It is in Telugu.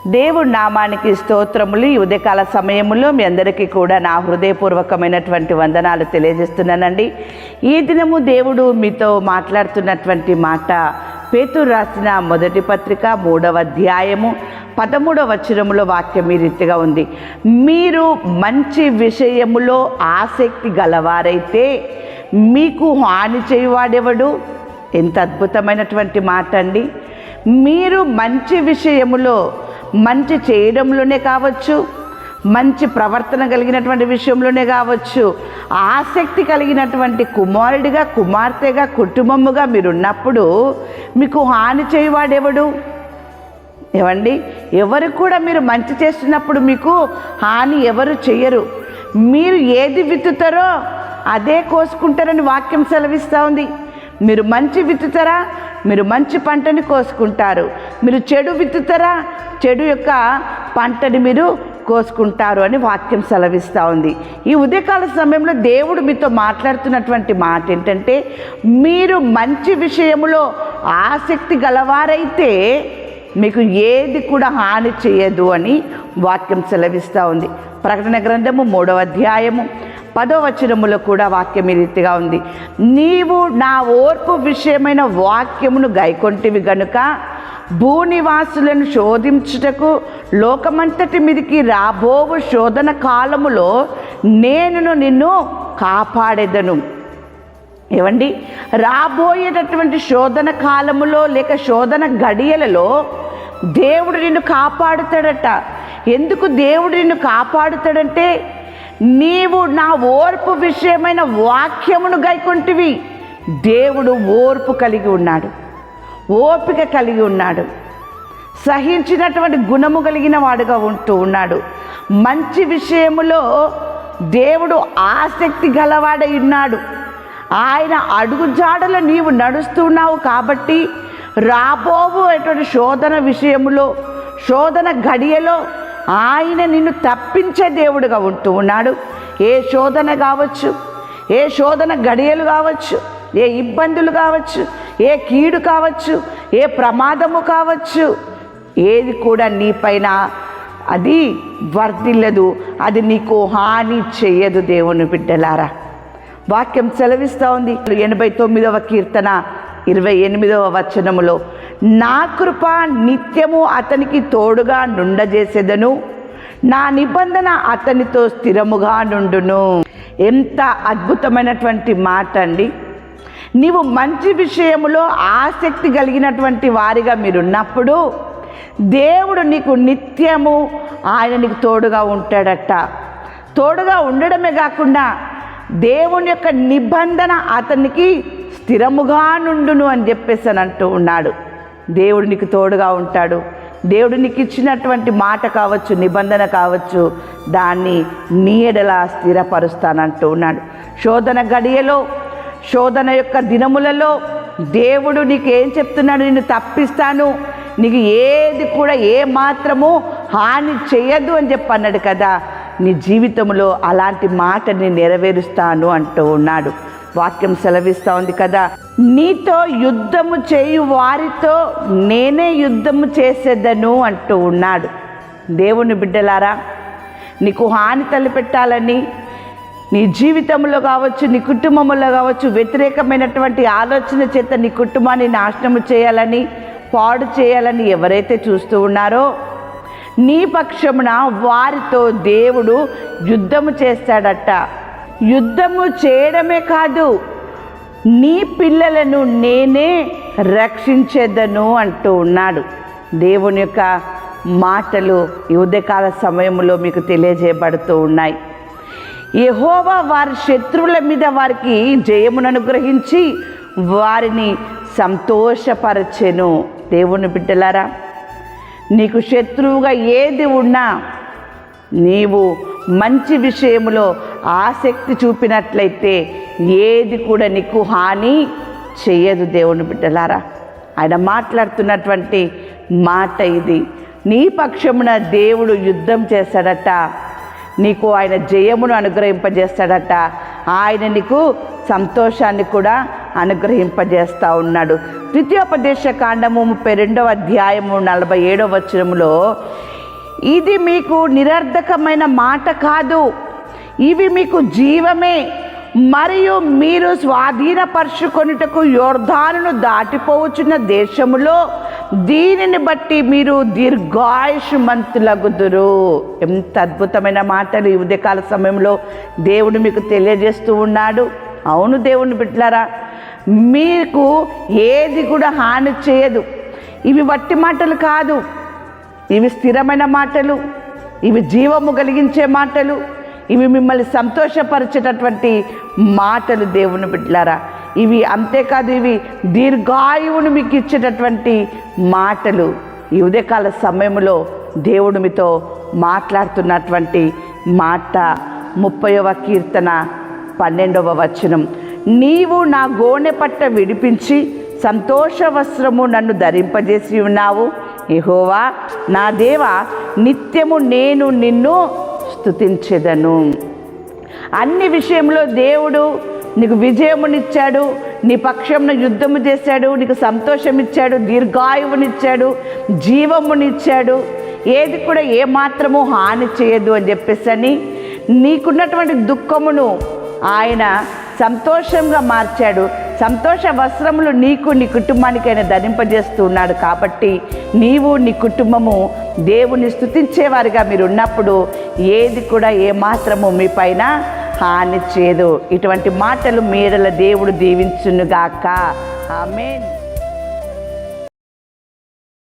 దేవుడి నామానికి స్తోత్రములు. ఈ ఉదయకాల సమయంలో మీ అందరికీ కూడా నా హృదయపూర్వకమైనటువంటి వందనాలు తెలియజేస్తున్నానండి. ఈ దినము దేవుడు మీతో మాట్లాడుతున్నటువంటి మాట పేతురు రాసిన మొదటి పత్రిక 3వ అధ్యాయము 13వ వచనములో వాక్యం ఈ రీతిగా ఉంది. మీరు మంచి విషయములో ఆసక్తి గలవారైతే మీకు హాని చేయువాడెవడు? ఎంత అద్భుతమైనటువంటి మాట అండి. మీరు మంచి విషయములో, మంచి చేయడంలోనే కావచ్చు, మంచి ప్రవర్తన కలిగినటువంటి విషయంలోనే కావచ్చు, ఆసక్తి కలిగినటువంటి కుమారుడిగా, కుమార్తెగా, కుటుంబముగా మీరున్నప్పుడు మీకు హాని చేయువాడెవడు? ఏవండి, ఎవరు కూడా మీరు మంచి చేస్తున్నప్పుడు మీకు హాని ఎవరు చెయ్యరు. మీరు ఏది విత్తుతారో అదే కోసుకుంటారని వాక్యం సెలవిస్తూ ఉంది. మీరు మంచి విత్తుతారా, మీరు మంచి పంటని కోసుకుంటారు. మీరు చెడు విత్తుతారా, చెడు యొక్క పంటని మీరు కోసుకుంటారు అని వాక్యం సెలవిస్తూ ఉంది. ఈ ఉదయకాల సమయంలో దేవుడు మీతో మాట్లాడుతున్నటువంటి మాట ఏంటంటే, మీరు మంచి విషయములో ఆసక్తి గలవారైతే మీకు ఏది కూడా హాని చేయదు అని వాక్యం సెలవిస్తూ ఉంది. ప్రకటన గ్రంథము 3వ అధ్యాయము 10వ వచనములో కూడా వాక్యం ఈ రీతిగా ఉంది. నీవు నా ఓర్పు విషయమైన వాక్యమును గైకొంటివి గనుక భూనివాసులను శోధించుటకు లోకమంతటి మీదికి రాబోవు శోధన కాలములో నేను నిన్ను కాపాడెదను. ఏవండి, రాబోయేటటువంటి శోధన కాలములో లేక శోధన గడియలలో దేవుడు నిన్ను కాపాడుతాడట. ఎందుకు దేవుడు నిన్ను కాపాడుతాడంటే, నీవు నా ఓర్పు విషయమైన వాక్యమును గైకొంటివి. దేవుడు ఓర్పు కలిగి ఉన్నాడు, ఓపిక కలిగి ఉన్నాడు, సహించినటువంటి గుణము కలిగిన వాడుగా ఉంటూ ఉన్నాడు. మంచి విషయములో దేవుడు ఆసక్తి గలవాడై ఉన్నాడు. ఆయన అడుగుజాడలో నీవు నడుస్తున్నావు కాబట్టి రాబోయేటువంటి శోధన విషయములో, శోధన గడియలో ఆయన నిన్ను తప్పించే దేవుడుగా ఉంటూ ఉన్నాడు. ఏ శోధన కావచ్చు, ఏ శోధన గడియలు కావచ్చు, ఏ ఇబ్బందులు కావచ్చు, ఏ కీడు కావచ్చు, ఏ ప్రమాదము కావచ్చు, ఏది కూడా నీపైన అది వర్ధిల్లదు, అది నీకు హాని చెయ్యదు. దేవుని బిడ్డలారా, వాక్యం సెలవిస్తూ ఉంది. 89వ కీర్తన 28వ వచనములో, నా కృప నిత్యము అతనికి తోడుగా నుండజేసేదను, నా నిబంధన అతనితో స్థిరముగా నుండును. ఎంత అద్భుతమైనటువంటి మాట అండి. నీవు మంచి విషయములో ఆసక్తి కలిగినటువంటి వారిగా మీరున్నప్పుడు దేవుడు నీకు నిత్యము ఆయన నీకు తోడుగా ఉంటాడట. తోడుగా ఉండడమే కాకుండా దేవుని యొక్క నిబంధన అతనికి స్థిరముగా నుండును అని చెప్పేసి అని అంటూ ఉన్నాడు. దేవుడు నీకు తోడుగా ఉంటాడు. దేవుడు నీకు ఇచ్చినటువంటి మాట కావచ్చు, నిబంధన కావచ్చు, దాన్ని నీ ఎడల స్థిరపరుస్తానంటూ ఉన్నాడు. శోధన గడియలో, శోధన యొక్క దినములలో దేవుడు నీకు ఏం చెప్తున్నాడు? నిన్ను తప్పిస్తాను, నీకు ఏది కూడా ఏ మాత్రము హాని చేయదు అని చెప్పి అన్నాడు కదా. నీ జీవితంలో అలాంటి మాటని నెరవేరుస్తాను అంటూ ఉన్నాడు. వాక్యం సెలవిస్తూ ఉంది కదా, నీతో యుద్ధము చేయు వారితో నేనే యుద్ధము చేసేదను అంటూ ఉన్నాడు. దేవుని బిడ్డలారా, నీకు హాని తలపెట్టాలని, నీ జీవితంలో కావచ్చు, నీ కుటుంబంలో కావచ్చు, వ్యతిరేకమైనటువంటి ఆలోచన చేత నీ కుటుంబాన్ని నాశనము చేయాలని, పాడు చేయాలని ఎవరైతే చూస్తూ ఉన్నారో, నీ పక్షమున వారితో దేవుడు యుద్ధము చేస్తాడట. యుద్ధము చేయడమే కాదు, నీ పిల్లలను నేనే రక్షించేదను అంటూ ఉన్నాడు. దేవుని యొక్క మాటలు ఈ ఉదయకాల సమయంలో మీకు తెలియజేయబడుతూ ఉన్నాయి. యెహోవా వారి శత్రువుల మీద వారికి జయమును అనుగ్రహించి వారిని సంతోషపరచెను. దేవుని బిడ్డలారా, నీకు శత్రువుగా ఏది ఉన్నా నీవు మంచి విషయములో ఆసక్తి చూపినట్లయితే ఏది కూడా నీకు హాని చెయ్యదు. దేవుని బిడ్డలారా, ఆయన మాట్లాడుతున్నటువంటి మాట ఇది. నీ పక్షమున దేవుడు యుద్ధం చేస్తాడట, నీకు ఆయన జయమును అనుగ్రహింపజేస్తాడట. ఆయన నీకు సంతోషాన్ని కూడా అనుగ్రహింపజేస్తూ ఉన్నాడు. ద్వితీయోపదేశ కాండము 32వ అధ్యాయము 47వ వచనములో ఇది మీకు నిరర్ధకమైన మాట కాదు, ఇవి మీకు జీవమే. మరియు మీరు స్వాధీనపరుచుకొనుటకు యోర్దానును దాటిపోవచ్చున్న దేశములో దీనిని బట్టి మీరు దీర్ఘాయుష్మంతులగుదురు. ఎంత అద్భుతమైన మాటలు ఈ ఉదయకాల సమయంలో దేవుడు మీకు తెలియజేస్తూ ఉన్నాడు. అవును దేవుని బిడ్డలారా, మీకు ఏది కూడా హాని చేయదు. ఇవి వట్టి మాటలు కాదు, ఇవి స్థిరమైన మాటలు, ఇవి జీవము కలిగించే మాటలు, ఇవి మిమ్మల్ని సంతోషపరిచేటటువంటి మాటలు దేవుని బిడ్డలారా. ఇవి అంతేకాదు, ఇవి దీర్ఘాయువును మీకు ఇచ్చేటటువంటి మాటలు. ఈ ఉదయకాల సమయంలో దేవుడు మీతో మాట్లాడుతున్నటువంటి మాట 30వ కీర్తన 12వ వచనం. నీవు నా గోనె పట్ట విడిపించి సంతోష వస్త్రము నన్ను ధరింపజేసి ఉన్నావు. యెహోవా నా దేవా, నిత్యము నేను నిన్ను స్తుతించెదను. అన్ని విషయంలో దేవుడు నీకు విజయమునిచ్చాడు, నీ పక్షంలో యుద్ధము చేశాడు, నీకు సంతోషం ఇచ్చాడు, దీర్ఘాయువునిచ్చాడు, జీవమునిచ్చాడు. ఏది కూడా ఏమాత్రము హాని చేయదు అని చెప్పేసి నీకున్నటువంటి దుఃఖమును ఆయన సంతోషంగా మార్చాడు. సంతోష వస్త్రములు నీకు నీ కుటుంబానికి ఆయన ధరింపజేస్తూ ఉన్నాడు. కాబట్టి నీవు నీ కుటుంబము దేవుని స్తుతించేవారిగా మీరు ఉన్నప్పుడు ఏది కూడా ఏమాత్రము మీ పైన హాని చేయదు. ఇటువంటి మాటలు మీరల దేవుడు దీవించునుగాక. ఆమేన్.